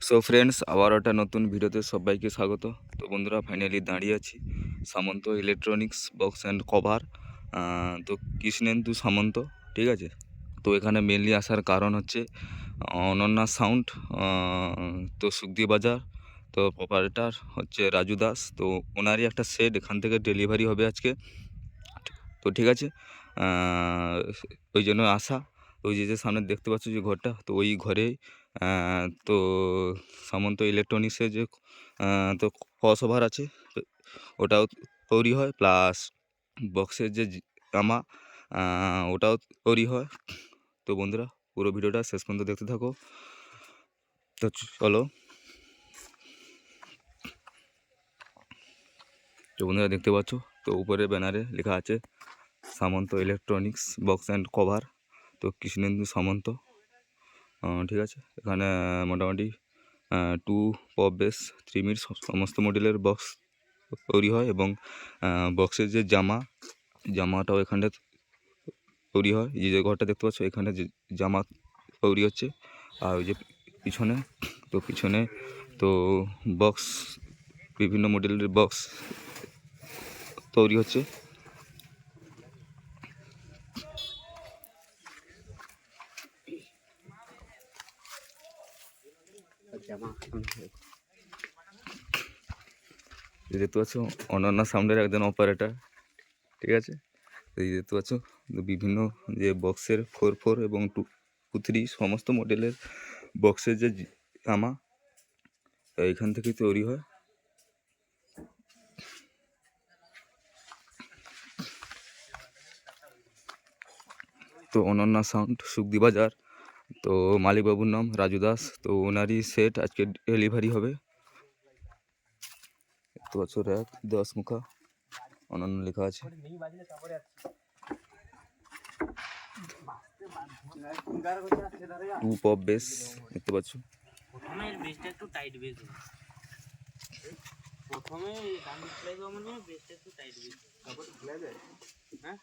So friends, আবার একটা নতুন ভিডিওতে সবাইকে স্বাগত। তো বন্ধুরা, ফাইনালি দাঁড়িয়ে আছি সামন্ত ইলেকট্রনিক্স বক্স অ্যান্ড কভার। তো কৃষ্ণেন্দু সামন্ত, ঠিক আছে। তো এখানে মেনলি আসার কারণ হচ্ছে অনন্যা সাউন্ড, তো সুখদি বাজার, তো প্রপারেটার হচ্ছে রাজু দাস। তো ওনারই একটা সেট এখান থেকে ডেলিভারি হবে আজকে। তো ঠিক আছে, ওই জন্য আসা। ওই যে সামনে দেখতে পাচ্ছ যে ঘরটা, তো ওই ঘরে তো সামন্ত ইলেকট্রনিক্সের যে তো ক্রসওভার আছে, তো ওটাও তৈরি হয়, প্লাস বক্সের যে জামা ওটাও তৈরি হয়। তো বন্ধুরা, পুরো ভিডিওটা শেষ পর্যন্ত দেখতে থাকো। তো চলো। তো বন্ধুরা দেখতে পাচ্ছ, তো উপরে ব্যানারে লেখা আছে সামন্ত ইলেকট্রনিক্স বক্স অ্যান্ড কভার, তো কৃষ্ণেন্দু সামন্ত, ঠিক আছে। এখানে মোটামুটি 2 পপ বেস 3 মিনিট সমস্ত মডেলের বক্স তৈরি হয়, এবং বক্সের যে জামাটাও এখানটা তৈরি হয়। এই যে ঘরটা দেখতে পাচ্ছ, এখানে যে জামা তৈরি হচ্ছে। আর ওই যে পিছনে তো বক্স, বিভিন্ন মডেলের বক্স তৈরি হচ্ছে। দেখতে পাচ্ছ অনন্যা সাউন্ডের একজন অপারেটর, ঠিক আছে। এই দেখতে পাচ্ছ বিভিন্ন যে বক্সের 4 এবং 2 3 সমস্ত মডেলের বক্সের যে জামা এইখান থেকে তৈরি হয়। তো অনন্যা সাউন্ড, সুখদি বাজার, তো মালিকবাবুর নাম রাজু দাস। তো ওনারই সেট আজকে ডেলিভারি হবে। দেখতে পাচ্ছ র্যাক 10 মুখা অনন্য লেখা আছে। টু পপ বেস দেখতে পাচ্ছ। প্রথমে বেসটা একটু টাইট বেস, প্রথমে ডান ডিসপ্লে মানে বেসটা একটু টাইট বেস, তারপর খুলে যায়। হ্যাঁ,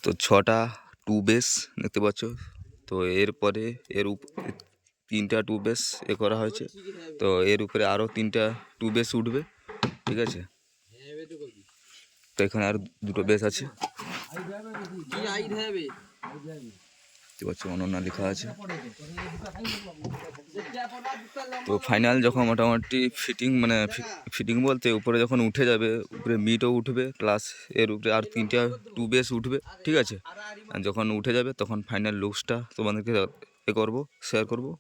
তো 6টা টু বেস দেখতে পাচ্ছ। তো এরপরে এর উপরে 3টা টু বেস করা হয়েছে। তো এর উপরে আরও 3টা টু বেস উঠবে, ঠিক আছে। তো এখানে আর 2টো বেস আছে, দেখতে পাচ্ছ অনন্যা লেখা আছে। তো ফাইনাল যখন মোটামুটি ফিটিং বলতে উপরে যখন উঠে যাবে, উপরে মিটও উঠবে, প্লাস এর উপরে আর 3টা টু বেস উঠবে, ঠিক আছে। আর যখন উঠে যাবে তখন ফাইনাল লুকসটা তোমাদেরকে করবো, শেয়ার করবো।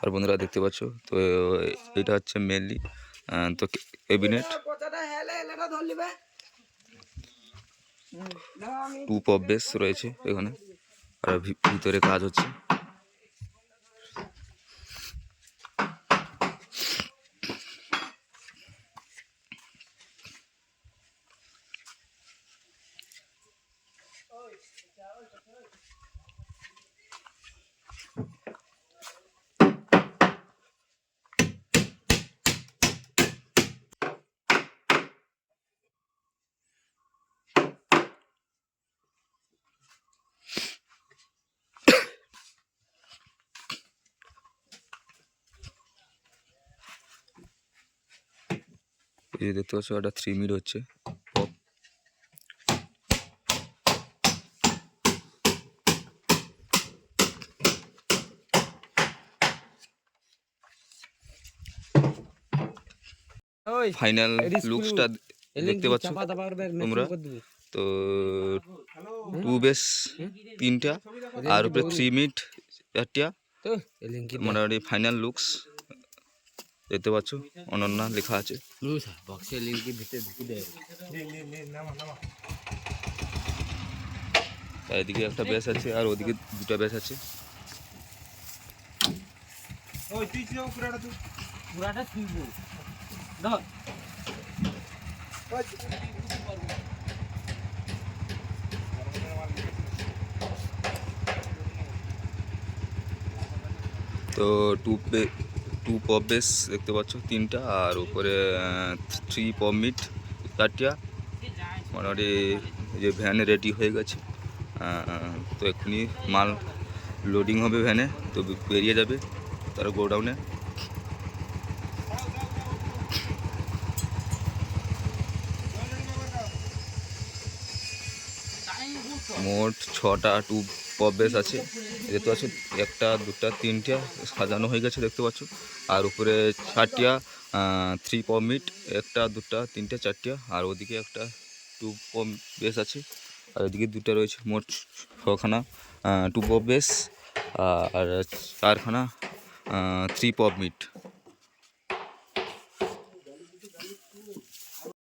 আর বন্ধুরা দেখতে পাচ্ছ, তো এটা হচ্ছে মেনলি তো ক্যাবিনেট, 2 পপ বেস রয়েছে এখানে, আর ভিতরে কাজ হচ্ছে। এই যে দেখতে পাচ্ছ একটা 3 মিড হচ্ছে পপ। ফাইনাল লুকসটা দেখতে পাচ্ছ তোমরা। তো টু বেস 3টা, আর উপরে 3 মিড 4টা, মোটামুটি ফাইনাল লুকস দেখতে পাচ্ছ অনন্যা লেখা আছে। এদিকে একটা বেস আছে, আর ওদিকে 2টা বেস আছে। তো টু পপ বেস দেখতে পাচ্ছ 3টা, আর উপরে 3 পপ মিট 4টা, মোটামুটি যে ভ্যানে রেডি হয়ে গেছে। তো এক্ষুনি মাল লোডিং হবে ভ্যানে, তো বেরিয়ে যাবে তারা গোডাউনে। মোট 6টা টুব পপ বেস আছে, দেখতে পাচ্ছ 1টা 2টা 3টে সাজানো হয়ে গেছে দেখতে পাচ্ছ। আর উপরে 4টা 3 পপ মিট, 1টা 2টা 3টে 4টে, আর ওদিকে একটা টুব পপ বেস আছে, আর ওদিকে 2টা রয়েছে। মোট 6খানা টুব পপ বেস আর 4খানা 3 পপ মিট।